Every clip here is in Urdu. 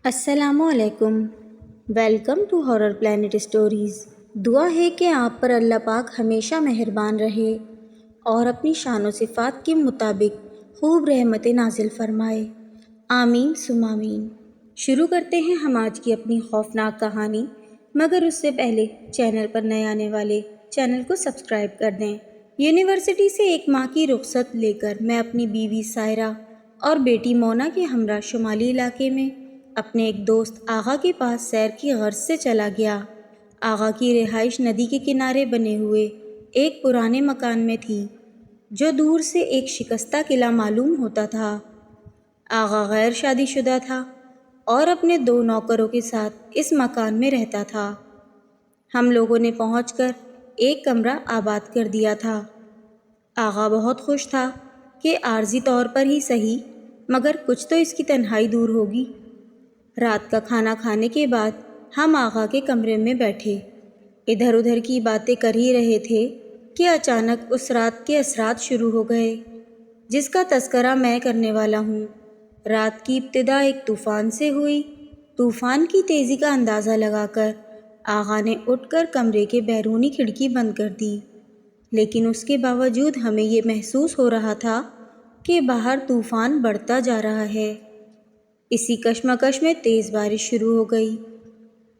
السلام علیکم۔ Welcome to horror plant stories. دعا ہے کہ آپ پر اللہ پاک ہمیشہ مہربان رہے اور اپنی شان و صفات کے مطابق خوب رحمتیں نازل فرمائے۔ آمین ثم آمین۔ شروع کرتے ہیں ہم آج کی اپنی خوفناک کہانی، مگر اس سے پہلے چینل پر نئے آنے والے چینل کو سبسکرائب کر دیں۔ یونیورسٹی سے ایک ماہ کی رخصت لے کر میں اپنی بیوی سائرہ اور بیٹی مونا کے ہمراہ شمالی علاقے میں اپنے ایک دوست آغا کے پاس سیر کی غرض سے چلا گیا۔ آغا کی رہائش ندی کے کنارے بنے ہوئے ایک پرانے مکان میں تھی، جو دور سے ایک شکستہ قلعہ معلوم ہوتا تھا۔ آغا غیر شادی شدہ تھا اور اپنے 2 نوکروں کے ساتھ اس مکان میں رہتا تھا۔ ہم لوگوں نے پہنچ کر ایک کمرہ آباد کر دیا تھا۔ آغا بہت خوش تھا کہ عارضی طور پر ہی صحیح، مگر کچھ تو اس کی تنہائی دور ہوگی۔ رات کا کھانا کھانے کے بعد ہم آغا کے کمرے میں بیٹھے ادھر ادھر کی باتیں کر ہی رہے تھے کہ اچانک اس رات کے اثرات شروع ہو گئے، جس کا تذکرہ میں کرنے والا ہوں۔ رات کی ابتدا ایک طوفان سے ہوئی۔ طوفان کی تیزی کا اندازہ لگا کر آغا نے اٹھ کر کمرے کے بیرونی کھڑکی بند کر دی، لیکن اس کے باوجود ہمیں یہ محسوس ہو رہا تھا کہ باہر طوفان بڑھتا جا رہا ہے۔ اسی کشمکش میں تیز بارش شروع ہو گئی۔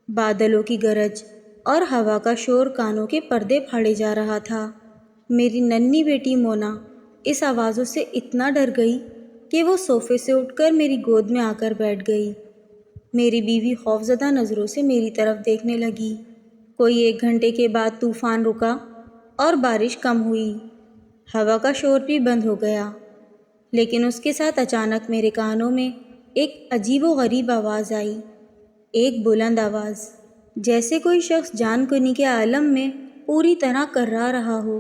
بادلوں کی گرج اور ہوا کا شور کانوں کے پردے پھاڑے جا رہا تھا۔ میری ننھی بیٹی مونا اس آوازوں سے اتنا ڈر گئی کہ وہ صوفے سے اٹھ کر میری گود میں آ کر بیٹھ گئی۔ میری بیوی خوفزدہ نظروں سے میری طرف دیکھنے لگی۔ کوئی 1 گھنٹے کے بعد طوفان رکا اور بارش کم ہوئی۔ ہوا کا شور بھی بند ہو گیا، لیکن اس کے ساتھ اچانک میرے کانوں میں ایک عجیب و غریب آواز آئی، ایک بلند آواز، جیسے کوئی شخص جان کنی کے عالم میں پوری طرح کرا رہا ہو۔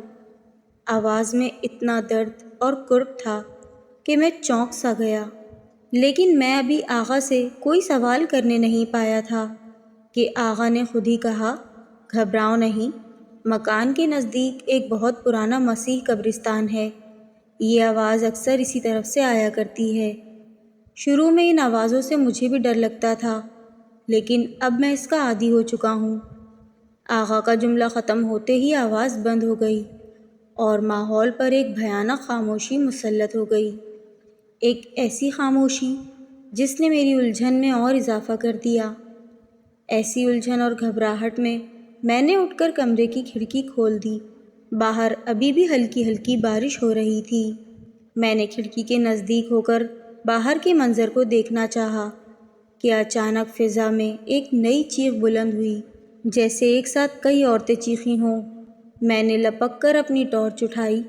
آواز میں اتنا درد اور کرب تھا کہ میں چونک سا گیا، لیکن میں ابھی آغا سے کوئی سوال کرنے نہیں پایا تھا کہ آغا نے خود ہی کہا، گھبراؤ نہیں، مکان کے نزدیک ایک بہت پرانا مسیح قبرستان ہے۔ یہ آواز اکثر اسی طرف سے آیا کرتی ہے۔ شروع میں ان آوازوں سے مجھے بھی ڈر لگتا تھا، لیکن اب میں اس کا عادی ہو چکا ہوں۔ آغا کا جملہ ختم ہوتے ہی آواز بند ہو گئی اور ماحول پر ایک بھیانک خاموشی مسلط ہو گئی، ایک ایسی خاموشی جس نے میری الجھن میں اور اضافہ کر دیا۔ ایسی الجھن اور گھبراہٹ میں نے اٹھ کر کمرے کی کھڑکی کھول دی۔ باہر ابھی بھی ہلکی ہلکی بارش ہو رہی تھی۔ میں نے کھڑکی کے نزدیک ہو کر باہر کے منظر کو دیکھنا چاہا کہ اچانک فضا میں ایک نئی چیخ بلند ہوئی، جیسے ایک ساتھ کئی عورتیں چیخی ہوں۔ میں نے لپک کر اپنی ٹارچ اٹھائی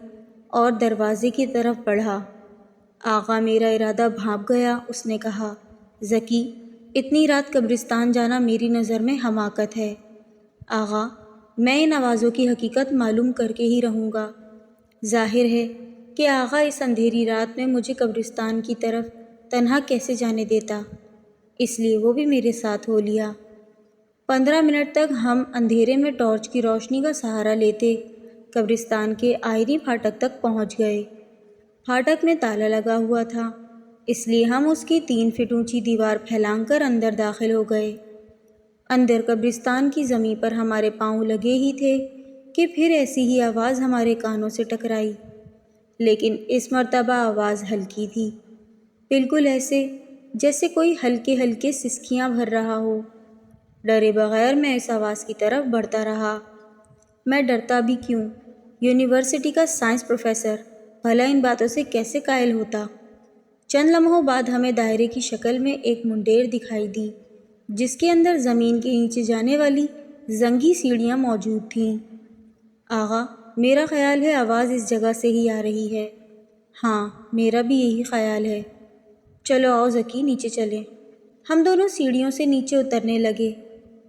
اور دروازے کی طرف بڑھا۔ آغا میرا ارادہ بھانپ گیا۔ اس نے کہا، ذکی، اتنی رات قبرستان جانا میری نظر میں حماقت ہے۔ آغا، میں ان آوازوں کی حقیقت معلوم کر کے ہی رہوں گا۔ ظاہر ہے کہ آغا اس اندھیری رات میں مجھے قبرستان کی طرف تنہا کیسے جانے دیتا، اس لیے وہ بھی میرے ساتھ ہو لیا۔ 15 منٹ تک ہم اندھیرے میں ٹارچ کی روشنی کا سہارا لیتے قبرستان کے آئینی پھاٹک تک پہنچ گئے۔ پھاٹک میں تالا لگا ہوا تھا، اس لیے ہم اس کی 3 فٹ اونچی دیوار پھیلان کر اندر داخل ہو گئے۔ اندر قبرستان کی زمین پر ہمارے پاؤں لگے ہی تھے کہ پھر ایسی ہی آواز ہمارے کانوں سے ٹکرائی، لیکن اس مرتبہ آواز ہلکی تھی، بالکل ایسے جیسے کوئی ہلکے ہلکے سسکیاں بھر رہا ہو۔ ڈرے بغیر میں اس آواز کی طرف بڑھتا رہا۔ میں ڈرتا بھی کیوں؟ یونیورسٹی کا سائنس پروفیسر بھلا ان باتوں سے کیسے قائل ہوتا؟ چند لمحوں بعد ہمیں دائرے کی شکل میں ایک منڈیر دکھائی دی، جس کے اندر زمین کے نیچے جانے والی زنگی سیڑھیاں موجود تھیں۔ آغا، میرا خیال ہے آواز اس جگہ سے ہی آ رہی ہے۔ ہاں، میرا بھی یہی خیال ہے۔ چلو آؤ ذکی، نیچے چلیں۔ ہم دونوں سیڑھیوں سے نیچے اترنے لگے۔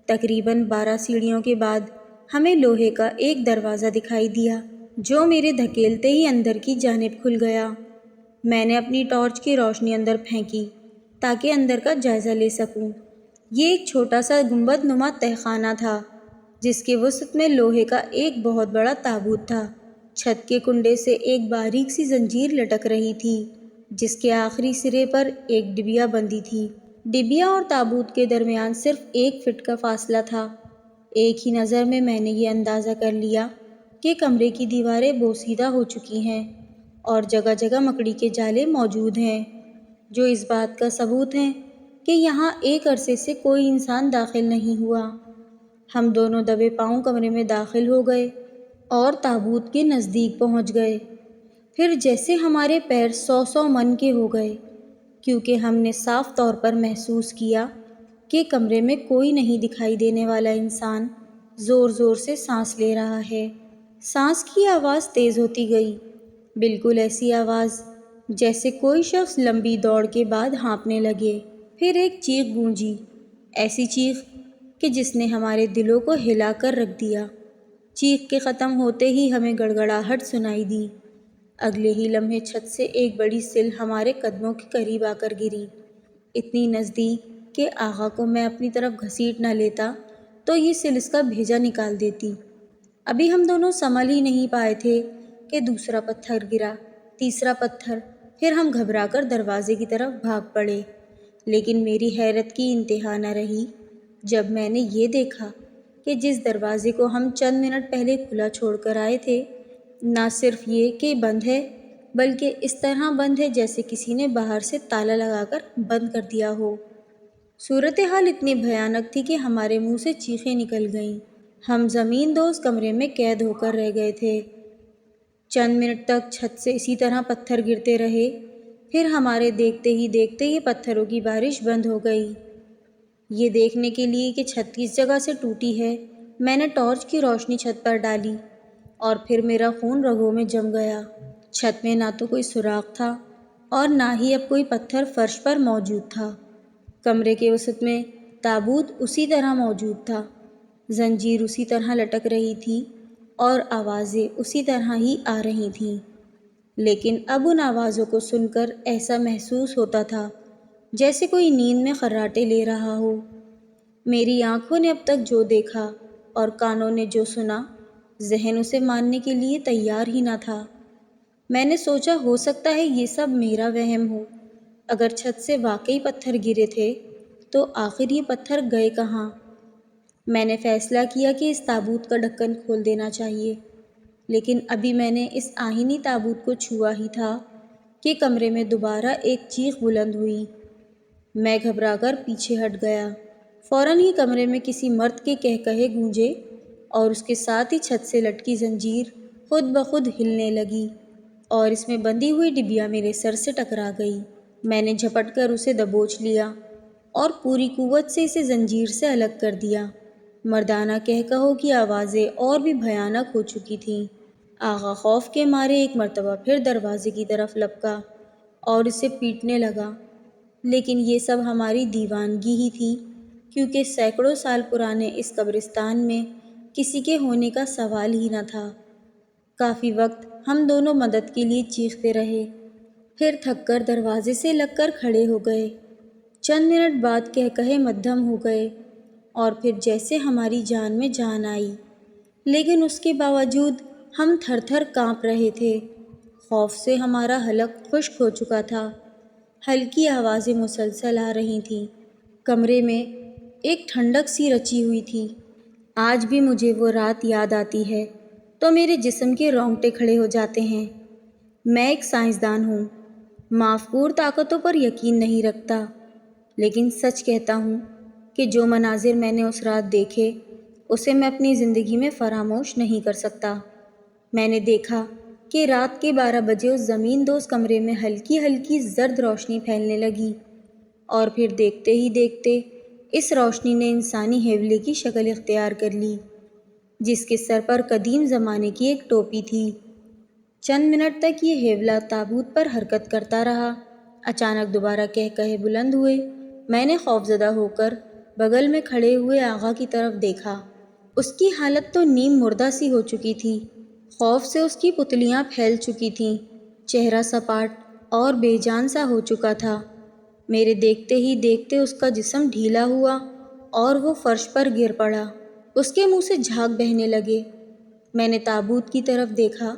تقریباً 12 سیڑھیوں کے بعد ہمیں لوہے کا ایک دروازہ دکھائی دیا، جو میرے دھکیلتے ہی اندر کی جانب کھل گیا۔ میں نے اپنی ٹارچ کی روشنی اندر پھینکی تاکہ اندر کا جائزہ لے سکوں۔ یہ ایک چھوٹا سا گنبد نما تہخانہ تھا، جس کے وسط میں لوہے کا ایک بہت بڑا تابوت تھا۔ چھت کے کنڈے سے ایک باریک سی زنجیر لٹک رہی تھی، جس کے آخری سرے پر ایک ڈبیا بندھی تھی۔ ڈبیا اور تابوت کے درمیان صرف 1 فٹ کا فاصلہ تھا۔ ایک ہی نظر میں نے یہ اندازہ کر لیا کہ کمرے کی دیواریں بوسیدہ ہو چکی ہیں اور جگہ جگہ مکڑی کے جالے موجود ہیں، جو اس بات کا ثبوت ہیں کہ یہاں ایک عرصے سے کوئی انسان داخل نہیں ہوا۔ ہم دونوں دبے پاؤں کمرے میں داخل ہو گئے اور تابوت کے نزدیک پہنچ گئے۔ پھر جیسے ہمارے پیر 100 من کے ہو گئے، کیونکہ ہم نے صاف طور پر محسوس کیا کہ کمرے میں کوئی نہیں دکھائی دینے والا انسان زور زور سے سانس لے رہا ہے۔ سانس کی آواز تیز ہوتی گئی، بالکل ایسی آواز جیسے کوئی شخص لمبی دوڑ کے بعد ہانپنے لگے۔ پھر ایک چیخ گونجی، ایسی چیخ کہ جس نے ہمارے دلوں کو ہلا کر رکھ دیا۔ چیخ کے ختم ہوتے ہی ہمیں گڑگڑاہٹ سنائی دی۔ اگلے ہی لمحے چھت سے ایک بڑی سل ہمارے قدموں کے قریب آ کر گری، اتنی نزدیک کہ آغا کو میں اپنی طرف گھسیٹ نہ لیتا تو یہ سل اس کا بھیجا نکال دیتی۔ ابھی ہم دونوں سنبھل ہی نہیں پائے تھے کہ دوسرا پتھر گرا، تیسرا پتھر، پھر ہم گھبرا کر دروازے کی طرف بھاگ پڑے۔ لیکن میری حیرت کی انتہا نہ رہی جب میں نے یہ دیکھا کہ جس دروازے کو ہم چند منٹ پہلے کھلا چھوڑ کر آئے تھے، نہ صرف یہ کہ بند ہے، بلکہ اس طرح بند ہے جیسے کسی نے باہر سے تالا لگا کر بند کر دیا ہو۔ صورتحال اتنی بھیانک تھی کہ ہمارے منہ سے چیخیں نکل گئیں۔ ہم زمین دوز کمرے میں قید ہو کر رہ گئے تھے۔ چند منٹ تک چھت سے اسی طرح پتھر گرتے رہے، پھر ہمارے دیکھتے ہی دیکھتے یہ پتھروں کی بارش بند ہو گئی۔ یہ دیکھنے کے لیے کہ چھت کس جگہ سے ٹوٹی ہے، میں نے ٹارچ کی روشنی چھت پر ڈالی اور پھر میرا خون رگوں میں جم گیا۔ چھت میں نہ تو کوئی سوراخ تھا اور نہ ہی اب کوئی پتھر فرش پر موجود تھا۔ کمرے کے وسط میں تابوت اسی طرح موجود تھا، زنجیر اسی طرح لٹک رہی تھی اور آوازیں اسی طرح ہی آ رہی تھیں۔ لیکن اب ان آوازوں کو سن کر ایسا محسوس ہوتا تھا جیسے کوئی نیند میں خراٹے لے رہا ہو۔ میری آنکھوں نے اب تک جو دیکھا اور کانوں نے جو سنا، ذہن اسے ماننے کے لیے تیار ہی نہ تھا۔ میں نے سوچا ہو سکتا ہے یہ سب میرا وہم ہو۔ اگر چھت سے واقعی پتھر گرے تھے تو آخر یہ پتھر گئے کہاں؟ میں نے فیصلہ کیا کہ اس تابوت کا ڈھکن کھول دینا چاہیے، لیکن ابھی میں نے اس آہنی تابوت کو چھوا ہی تھا کہ کمرے میں دوبارہ ایک چیخ بلند ہوئی۔ میں گھبرا کر پیچھے ہٹ گیا۔ فوراً ہی کمرے میں کسی مرد کے قہقہے گونجے اور اس کے ساتھ ہی چھت سے لٹکی زنجیر خود بخود ہلنے لگی اور اس میں بندھی ہوئی ڈبیا میرے سر سے ٹکرا گئی۔ میں نے جھپٹ کر اسے دبوچ لیا اور پوری قوت سے اسے زنجیر سے الگ کر دیا۔ مردانہ قہقہوں کی آوازیں اور بھی بھیانک ہو چکی تھیں۔ آغا خوف کے مارے ایک مرتبہ پھر دروازے کی طرف لپکا اور اسے پیٹنے لگا، لیکن یہ سب ہماری دیوانگی ہی تھی، کیونکہ سینکڑوں سال پرانے اس قبرستان میں کسی کے ہونے کا سوال ہی نہ تھا۔ کافی وقت ہم دونوں مدد کے لیے چیختے رہے، پھر تھک کر دروازے سے لگ کر کھڑے ہو گئے۔ چند منٹ بعد قہقہے مدھم ہو گئے اور پھر جیسے ہماری جان میں جان آئی، لیکن اس کے باوجود ہم تھر تھر کانپ رہے تھے۔ خوف سے ہمارا حلق خشک ہو چکا تھا۔ ہلکی آوازیں مسلسل آ رہی تھیں۔ کمرے میں ایک ٹھنڈک سی رچی ہوئی تھی۔ آج بھی مجھے وہ رات یاد آتی ہے تو میرے جسم کے رونگٹے کھڑے ہو جاتے ہیں۔ میں ایک سائنسدان ہوں، مافکور طاقتوں پر یقین نہیں رکھتا، لیکن سچ کہتا ہوں کہ جو مناظر میں نے اس رات دیکھے اسے میں اپنی زندگی میں فراموش نہیں کر سکتا۔ میں نے دیکھا کہ رات کے 12 بجے اس زمین دوز کمرے میں ہلکی ہلکی زرد روشنی پھیلنے لگی اور پھر دیکھتے ہی دیکھتے اس روشنی نے انسانی ہیولے کی شکل اختیار کر لی، جس کے سر پر قدیم زمانے کی ایک ٹوپی تھی۔ چند منٹ تک یہ ہیولا تابوت پر حرکت کرتا رہا۔ اچانک دوبارہ قہقہے بلند ہوئے۔ میں نے خوفزدہ ہو کر بغل میں کھڑے ہوئے آغا کی طرف دیکھا۔ اس کی حالت تو نیم مردہ سی ہو چکی تھی۔ خوف سے اس کی پتلیاں پھیل چکی تھیں، چہرہ سپاٹ اور بے جان سا ہو چکا تھا۔ میرے دیکھتے ہی دیکھتے اس کا جسم ڈھیلا ہوا اور وہ فرش پر گر پڑا۔ اس کے منہ سے جھاگ بہنے لگے۔ میں نے تابوت کی طرف دیکھا۔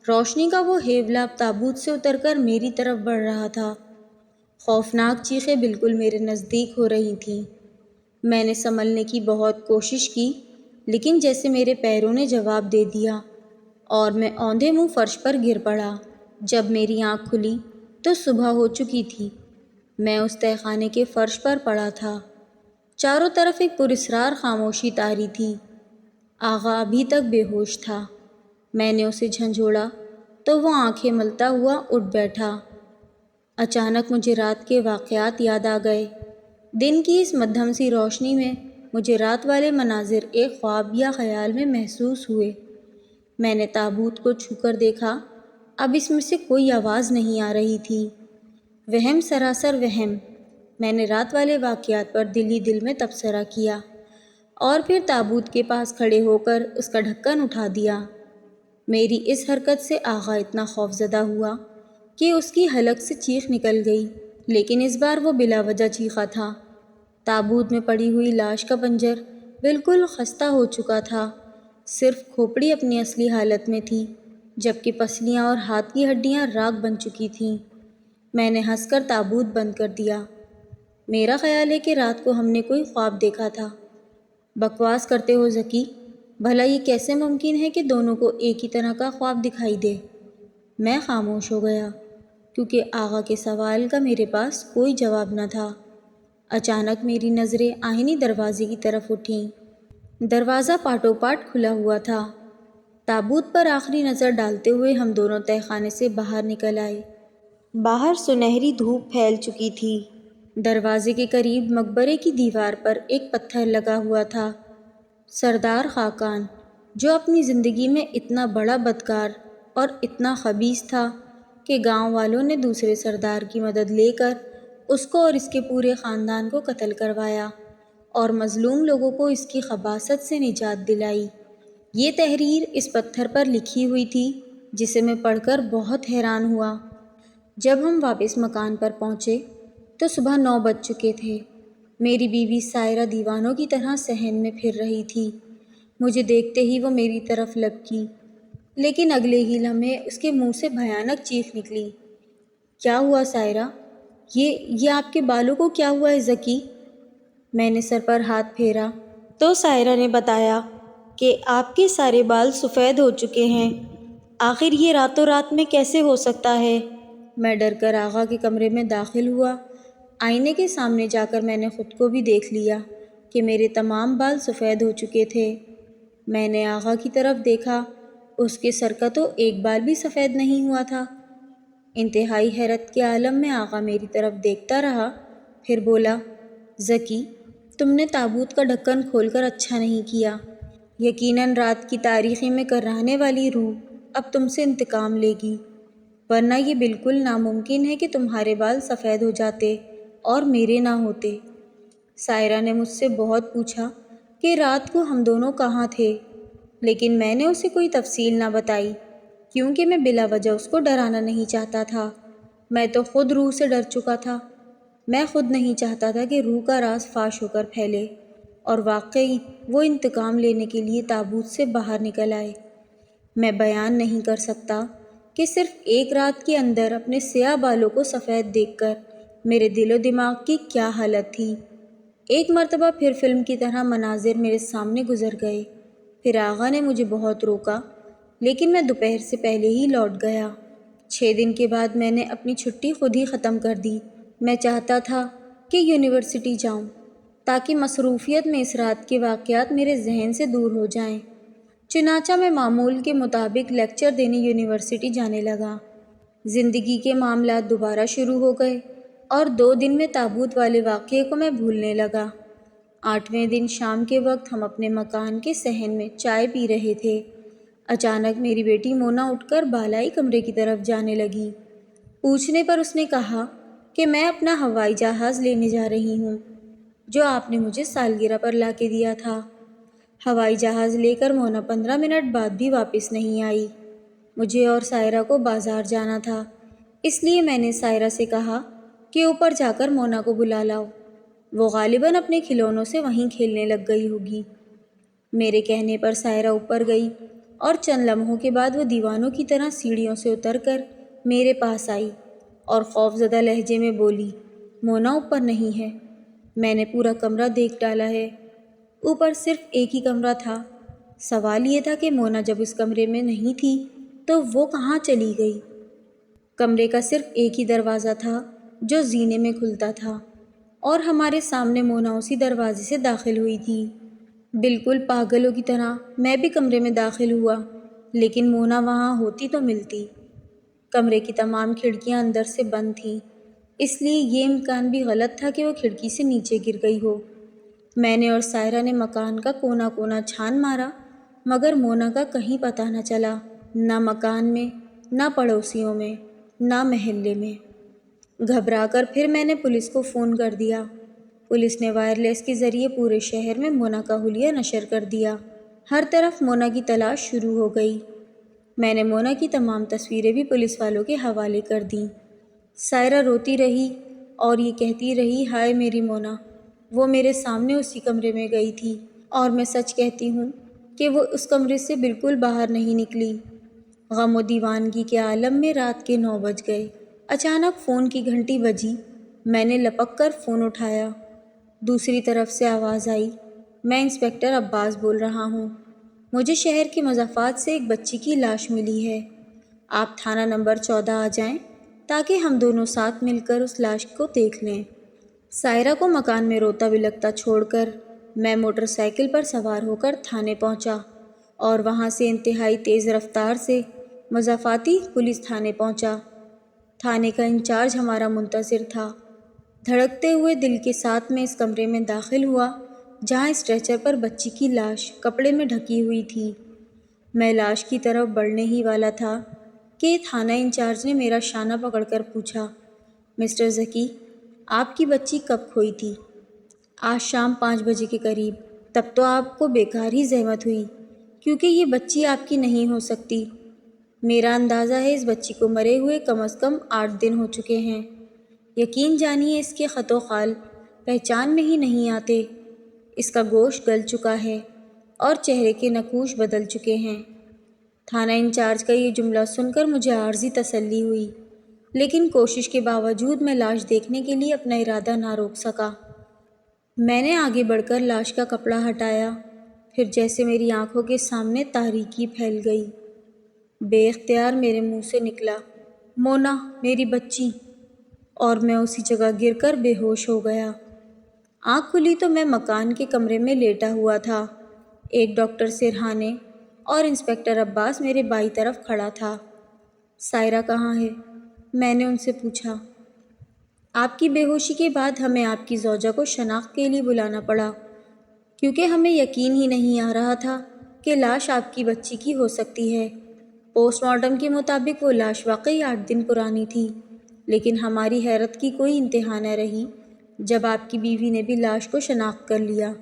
روشنی کا وہ ہیولا اب تابوت سے اتر کر میری طرف بڑھ رہا تھا۔ خوفناک چیخیں بالکل میرے نزدیک ہو رہی تھیں۔ میں نے سنبھلنے کی بہت کوشش کی، لیکن جیسے میرے پیروں نے جواب دے دیا اور میں اوندھے منہ فرش پر گر پڑا۔ جب میری آنکھ کھلی تو صبح ہو چکی تھی۔ میں اس تہہ خانے کے فرش پر پڑا تھا۔ چاروں طرف ایک پراسرار خاموشی طاری تھی۔ آغا ابھی تک بے ہوش تھا۔ میں نے اسے جھنجھوڑا تو وہ آنکھیں ملتا ہوا اٹھ بیٹھا۔ اچانک مجھے رات کے واقعات یاد آ گئے۔ دن کی اس مدھم سی روشنی میں مجھے رات والے مناظر ایک خواب یا خیال میں محسوس ہوئے۔ میں نے تابوت کو چھو کر دیکھا۔ اب اس میں سے کوئی آواز نہیں آ رہی تھی۔ وہم، سراسر وہم۔ میں نے رات والے واقعات پر دل ہی دل میں تبصرہ کیا اور پھر تابوت کے پاس کھڑے ہو کر اس کا ڈھکن اٹھا دیا۔ میری اس حرکت سے آغا اتنا خوفزدہ ہوا کہ اس کی حلق سے چیخ نکل گئی، لیکن اس بار وہ بلا وجہ چیخا تھا۔ تابوت میں پڑی ہوئی لاش کا پنجر بالکل خستہ ہو چکا تھا، صرف کھوپڑی اپنی اصلی حالت میں تھی، جبکہ پسلیاں اور ہاتھ کی ہڈیاں راکھ بن چکی تھیں۔ میں نے ہنس کر تابوت بند کر دیا۔ میرا خیال ہے کہ رات کو ہم نے کوئی خواب دیکھا تھا۔ بکواس کرتے ہو ذکی، بھلا یہ کیسے ممکن ہے کہ دونوں کو ایک ہی طرح کا خواب دکھائی دے؟ میں خاموش ہو گیا، کیونکہ آغا کے سوال کا میرے پاس کوئی جواب نہ تھا۔ اچانک میری نظریں آہنی دروازے کی طرف اٹھیں۔ دروازہ پاٹوں پاٹ کھلا ہوا تھا۔ تابوت پر آخری نظر ڈالتے ہوئے ہم دونوں تہہ خانے سے باہر نکل آئے۔ باہر سنہری دھوپ پھیل چکی تھی۔ دروازے کے قریب مقبرے کی دیوار پر ایک پتھر لگا ہوا تھا۔ سردار خاقان، جو اپنی زندگی میں اتنا بڑا بدکار اور اتنا خبیث تھا کہ گاؤں والوں نے دوسرے سردار کی مدد لے کر اس کو اور اس کے پورے خاندان کو قتل کروایا اور مظلوم لوگوں کو اس کی خباثت سے نجات دلائی۔ یہ تحریر اس پتھر پر لکھی ہوئی تھی، جسے میں پڑھ کر بہت حیران ہوا۔ جب ہم واپس مکان پر پہنچے تو صبح 9 بج چکے تھے۔ میری بیوی سائرہ دیوانوں کی طرح صحن میں پھر رہی تھی۔ مجھے دیکھتے ہی وہ میری طرف لپکی، لیکن اگلے ہی لمحے اس کے منہ سے بھیانک چیخ نکلی۔ کیا ہوا سائرہ؟ یہ آپ کے بالوں کو کیا ہوا ہے ذکی؟ میں نے سر پر ہاتھ پھیرا تو سائرہ نے بتایا کہ آپ کے سارے بال سفید ہو چکے ہیں۔ آخر یہ راتوں رات میں کیسے ہو سکتا ہے؟ میں ڈر کر آغا کے کمرے میں داخل ہوا۔ آئینے کے سامنے جا کر میں نے خود کو بھی دیکھ لیا کہ میرے تمام بال سفید ہو چکے تھے۔ میں نے آغا کی طرف دیکھا، اس کے سر کا تو ایک بال بھی سفید نہیں ہوا تھا۔ انتہائی حیرت کے عالم میں آغا میری طرف دیکھتا رہا، پھر بولا، ذکی، تم نے تابوت کا ڈھکن کھول کر اچھا نہیں کیا۔ یقیناً رات کی تاریکی میں کراہنے والی روح اب تم سے انتقام لے گی، ورنہ یہ بالکل ناممکن ہے کہ تمہارے بال سفید ہو جاتے اور میرے نہ ہوتے۔ سائرہ نے مجھ سے بہت پوچھا کہ رات کو ہم دونوں کہاں تھے، لیکن میں نے اسے کوئی تفصیل نہ بتائی، کیونکہ میں بلا وجہ اس کو ڈرانا نہیں چاہتا تھا۔ میں تو خود روح سے ڈر چکا تھا۔ میں خود نہیں چاہتا تھا کہ روح کا راز فاش ہو کر پھیلے اور واقعی وہ انتقام لینے کے لیے تابوت سے باہر نکل آئے۔ میں بیان نہیں کر سکتا کہ صرف ایک رات کے اندر اپنے سیاہ بالوں کو سفید دیکھ کر میرے دل و دماغ کی کیا حالت تھی۔ ایک مرتبہ پھر فلم کی طرح مناظر میرے سامنے گزر گئے۔ پھر آغا نے مجھے بہت روکا، لیکن میں دوپہر سے پہلے ہی لوٹ گیا۔ 6 دن کے بعد میں نے اپنی چھٹی خود ہی ختم کر دی۔ میں چاہتا تھا کہ یونیورسٹی جاؤں تاکہ مصروفیت میں اس رات کے واقعات میرے ذہن سے دور ہو جائیں۔ چنانچہ میں معمول کے مطابق لیکچر دینے یونیورسٹی جانے لگا۔ زندگی کے معاملات دوبارہ شروع ہو گئے اور 2 دن میں تابوت والے واقعے کو میں بھولنے لگا۔ 8ویں دن شام کے وقت ہم اپنے مکان کے صحن میں چائے پی رہے تھے۔ اچانک میری بیٹی مونا اٹھ کر بالائی کمرے کی طرف جانے لگی۔ پوچھنے پر اس نے کہا کہ میں اپنا ہوائی جہاز لینے جا رہی ہوں، جو آپ نے مجھے سالگرہ پر لا کے دیا تھا۔ ہوائی جہاز لے کر مونا 15 منٹ بعد بھی واپس نہیں آئی۔ مجھے اور سائرہ کو بازار جانا تھا، اس لیے میں نے سائرہ سے کہا کہ اوپر جا کر مونا کو بلا لاؤ، وہ غالباً اپنے کھلونوں سے وہیں کھیلنے لگ گئی ہوگی۔ میرے کہنے پر سائرہ اوپر گئی اور چند لمحوں کے بعد وہ دیوانوں کی طرح سیڑھیوں سے اتر کر میرے پاس آئی اور خوفزدہ لہجے میں بولی، مونا اوپر نہیں ہے۔ میں نے پورا کمرہ دیکھ ڈالا ہے، اوپر صرف ایک ہی کمرہ تھا۔ سوال یہ تھا کہ مونا جب اس کمرے میں نہیں تھی تو وہ کہاں چلی گئی؟ کمرے کا صرف ایک ہی دروازہ تھا جو زینے میں کھلتا تھا، اور ہمارے سامنے مونا اسی دروازے سے داخل ہوئی تھی۔ بالکل پاگلوں کی طرح میں بھی کمرے میں داخل ہوا، لیکن مونا وہاں ہوتی تو ملتی۔ کمرے کی تمام کھڑکیاں اندر سے بند تھیں، اس لیے یہ امکان بھی غلط تھا کہ وہ کھڑکی سے نیچے گر گئی ہو۔ میں نے اور سائرہ نے مکان کا کونا کونا چھان مارا، مگر مونا کا کہیں پتہ نہ چلا، نہ مکان میں، نہ پڑوسیوں میں، نہ محلے میں۔ گھبرا کر پھر میں نے پولیس کو فون کر دیا۔ پولیس نے وائرلیس کے ذریعے پورے شہر میں مونا کا حلیہ نشر کر دیا۔ ہر طرف مونا کی تلاش شروع ہو گئی۔ میں نے مونا کی تمام تصویریں بھی پولیس والوں کے حوالے کر دیں۔ سائرہ روتی رہی اور یہ کہتی رہی، ہائے میری مونا، وہ میرے سامنے اسی کمرے میں گئی تھی، اور میں سچ کہتی ہوں کہ وہ اس کمرے سے بالکل باہر نہیں نکلی۔ غم و دیوانگی کے عالم میں رات کے 9 بج گئے۔ اچانک فون کی گھنٹی بجی۔ میں نے لپک کر فون اٹھایا۔ دوسری طرف سے آواز آئی، میں انسپکٹر عباس بول رہا ہوں، مجھے شہر کے مضافات سے ایک بچی کی لاش ملی ہے۔ آپ تھانہ نمبر 14 آ جائیں تاکہ ہم دونوں ساتھ مل کر اس لاش کو دیکھ لیں۔ سائرہ کو مکان میں روتا بلکتا چھوڑ کر میں موٹر سائیکل پر سوار ہو کر تھانے پہنچا، اور وہاں سے انتہائی تیز رفتار سے مضافاتی پولیس تھانے پہنچا۔ تھانے کا انچارج ہمارا منتظر تھا۔ دھڑکتے ہوئے دل کے ساتھ میں اس کمرے میں داخل ہوا جہاں اسٹریچر پر بچی کی لاش کپڑے میں ڈھکی ہوئی تھی۔ میں لاش کی طرف بڑھنے ہی والا تھا کہ تھانہ انچارج نے میرا شانہ پکڑ کر پوچھا، مسٹر ذکی، آپ کی بچی کب کھوئی تھی؟ آج شام 5 بجے کے قریب۔ تب تو آپ کو بیکار ہی زحمت ہوئی، کیونکہ یہ بچی آپ کی نہیں ہو سکتی۔ میرا اندازہ ہے اس بچی کو مرے ہوئے کم از کم 8 دن ہو چکے ہیں۔ یقین جانیے اس کے خط و خال پہچان میں ہی نہیں آتے۔ اس کا گوشت گل چکا ہے اور چہرے کے نقوش بدل چکے ہیں۔ تھانہ انچارج کا یہ جملہ سن کر مجھے عارضی تسلی ہوئی، لیکن کوشش کے باوجود میں لاش دیکھنے کے لیے اپنا ارادہ نہ روک سکا۔ میں نے آگے بڑھ کر لاش کا کپڑا ہٹایا، پھر جیسے میری آنکھوں کے سامنے تاریکی پھیل گئی۔ بے اختیار میرے منہ سے نکلا، مونا، میری بچی، اور میں اسی جگہ گر کر بے ہوش ہو گیا۔ آنکھ کھلی تو میں مکان کے کمرے میں لیٹا ہوا تھا۔ ایک ڈاکٹر سرہانے اور انسپکٹر عباس میرے بائیں طرف کھڑا تھا۔ سائرہ کہاں ہے؟ میں نے ان سے پوچھا۔ آپ کی بے ہوشی کے بعد ہمیں آپ کی زوجہ کو شناخت کے لیے بلانا پڑا، کیونکہ ہمیں یقین ہی نہیں آ رہا تھا کہ لاش آپ کی بچی کی ہو سکتی ہے۔ پوسٹ مارٹم کے مطابق وہ لاش واقعی 8 دن پرانی تھی، لیکن ہماری حیرت کی کوئی انتہا نہ رہی جب آپ کی بیوی نے بھی لاش کو شناخت کر لیا۔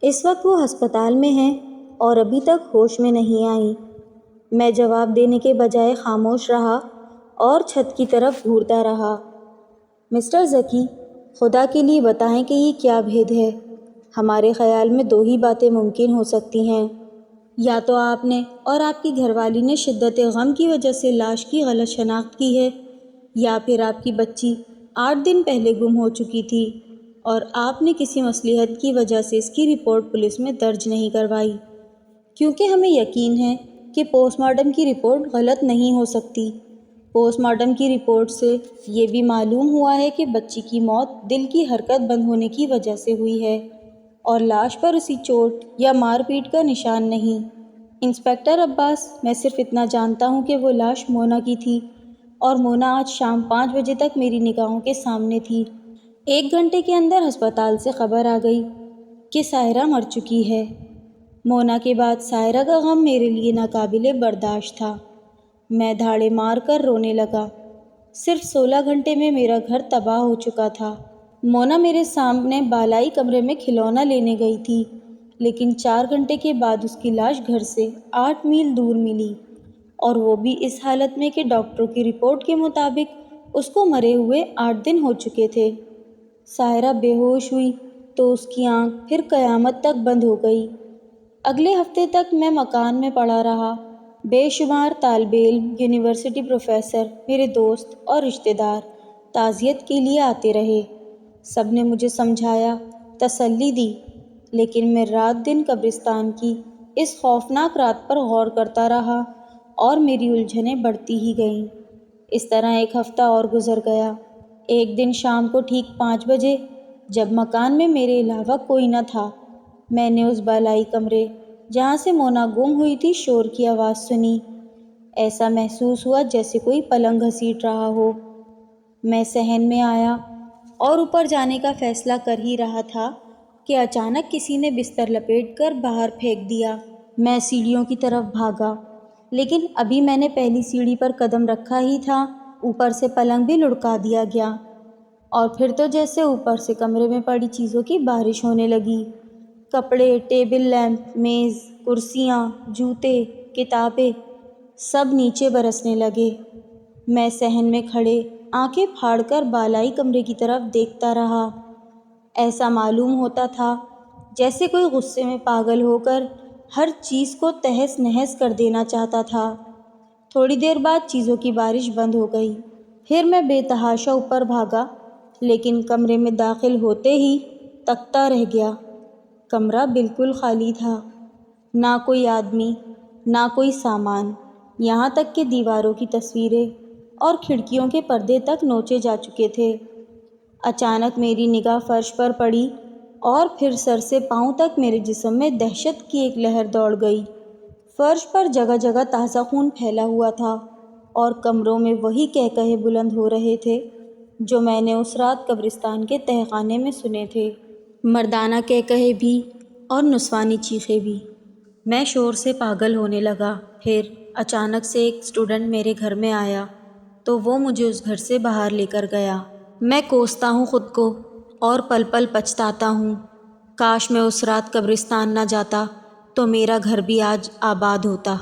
اس وقت وہ ہسپتال میں ہیں اور ابھی تک ہوش میں نہیں آئیں۔ میں جواب دینے کے بجائے خاموش رہا اور چھت کی طرف گھورتا رہا۔ مسٹر ذکی، خدا کے لیے بتائیں کہ یہ کیا بھید ہے؟ ہمارے خیال میں 2 ہی باتیں ممکن ہو سکتی ہیں، یا تو آپ نے اور آپ کی گھر والی نے شدت غم کی وجہ سے لاش کی غلط شناخت کی ہے، یا پھر آپ کی بچی 8 دن پہلے گم ہو چکی تھی اور آپ نے کسی مصلحت کی وجہ سے اس کی رپورٹ پولیس میں درج نہیں کروائی، کیونکہ ہمیں یقین ہے کہ پوسٹ مارٹم کی رپورٹ غلط نہیں ہو سکتی۔ پوسٹ مارٹم کی رپورٹ سے یہ بھی معلوم ہوا ہے کہ بچی کی موت دل کی حرکت بند ہونے کی وجہ سے ہوئی ہے، اور لاش پر اسی چوٹ یا مار پیٹ کا نشان نہیں۔ انسپکٹر عباس، میں صرف اتنا جانتا ہوں کہ وہ لاش مونا کی تھی، اور مونا آج شام 5 بجے تک میری نگاہوں کے سامنے تھی۔ 1 گھنٹے کے اندر ہسپتال سے خبر آ گئی کہ سائرہ مر چکی ہے۔ مونا کے بعد سائرہ کا غم میرے لیے ناقابل برداشت تھا۔ میں دھاڑے مار کر رونے لگا۔ صرف 16 گھنٹے میں میرا گھر تباہ ہو چکا تھا۔ مونا میرے سامنے بالائی کمرے میں کھلونا لینے گئی تھی، لیکن 4 گھنٹے کے بعد اس کی لاش گھر سے 8 میل دور ملی، اور وہ بھی اس حالت میں کہ ڈاکٹروں کی رپورٹ کے مطابق اس کو مرے ہوئے 8 دن ہو چکے تھے۔ سائرہ بے ہوش ہوئی تو اس کی آنکھ پھر قیامت تک بند ہو گئی۔ اگلے ہفتے تک میں مکان میں پڑا رہا۔ بے شمار طالب علم، یونیورسٹی پروفیسر، میرے دوست اور رشتہ دار تعزیت کے لیے آتے رہے۔ سب نے مجھے سمجھایا، تسلی دی، لیکن میں رات دن قبرستان کی اس خوفناک رات پر غور کرتا رہا اور میری الجھنیں بڑھتی ہی گئیں۔ اس طرح ایک ہفتہ اور گزر گیا۔ ایک دن شام کو ٹھیک 5 بجے، جب مکان میں میرے علاوہ کوئی نہ تھا، میں نے اس بالائی کمرے جہاں سے مونا گم ہوئی تھی شور کی آواز سنی۔ ایسا محسوس ہوا جیسے کوئی پلنگ گھسیٹ رہا ہو۔ میں صحن میں آیا اور اوپر جانے کا فیصلہ کر ہی رہا تھا کہ اچانک کسی نے بستر لپیٹ کر باہر پھینک دیا۔ میں سیڑھیوں کی طرف بھاگا، لیکن ابھی میں نے پہلی سیڑھی پر قدم رکھا ہی تھا، اوپر سے پلنگ بھی لڑکا دیا گیا، اور پھر تو جیسے اوپر سے کمرے میں پڑی چیزوں کی بارش ہونے لگی۔ کپڑے، ٹیبل لیمپ، میز، کرسیاں، جوتے، کتابیں، سب نیچے برسنے لگے۔ میں صحن میں کھڑے آنکھیں پھاڑ کر بالائی کمرے کی طرف دیکھتا رہا۔ ایسا معلوم ہوتا تھا جیسے کوئی غصے میں پاگل ہو کر ہر چیز کو تہس نہس کر دینا چاہتا تھا۔ تھوڑی دیر بعد چیزوں کی بارش بند ہو گئی۔ پھر میں بے تحاشا اوپر بھاگا، لیکن کمرے میں داخل ہوتے ہی تکتا رہ گیا۔ کمرہ بالکل خالی تھا، نہ کوئی آدمی، نہ کوئی سامان، یہاں تک کہ دیواروں کی تصویریں اور کھڑکیوں کے پردے تک نوچے جا چکے تھے۔ اچانک میری نگاہ فرش پر پڑی اور پھر سر سے پاؤں تک میرے جسم میں دہشت کی ایک لہر دوڑ گئی۔ فرش پر جگہ جگہ تازہ خون پھیلا ہوا تھا اور کمروں میں وہی قہقہے بلند ہو رہے تھے جو میں نے اس رات قبرستان کے تہہ خانے میں سنے تھے، مردانہ قہقہے بھی اور نسوانی چیخیں بھی۔ میں شور سے پاگل ہونے لگا۔ پھر اچانک سے ایک اسٹوڈنٹ میرے گھر میں آیا تو وہ مجھے اس گھر سے باہر لے کر گیا۔ میں کوستا ہوں خود کو اور پل پل پچھتاتا ہوں، کاش میں اس رات قبرستان نہ جاتا تو میرا گھر بھی آج آباد ہوتا۔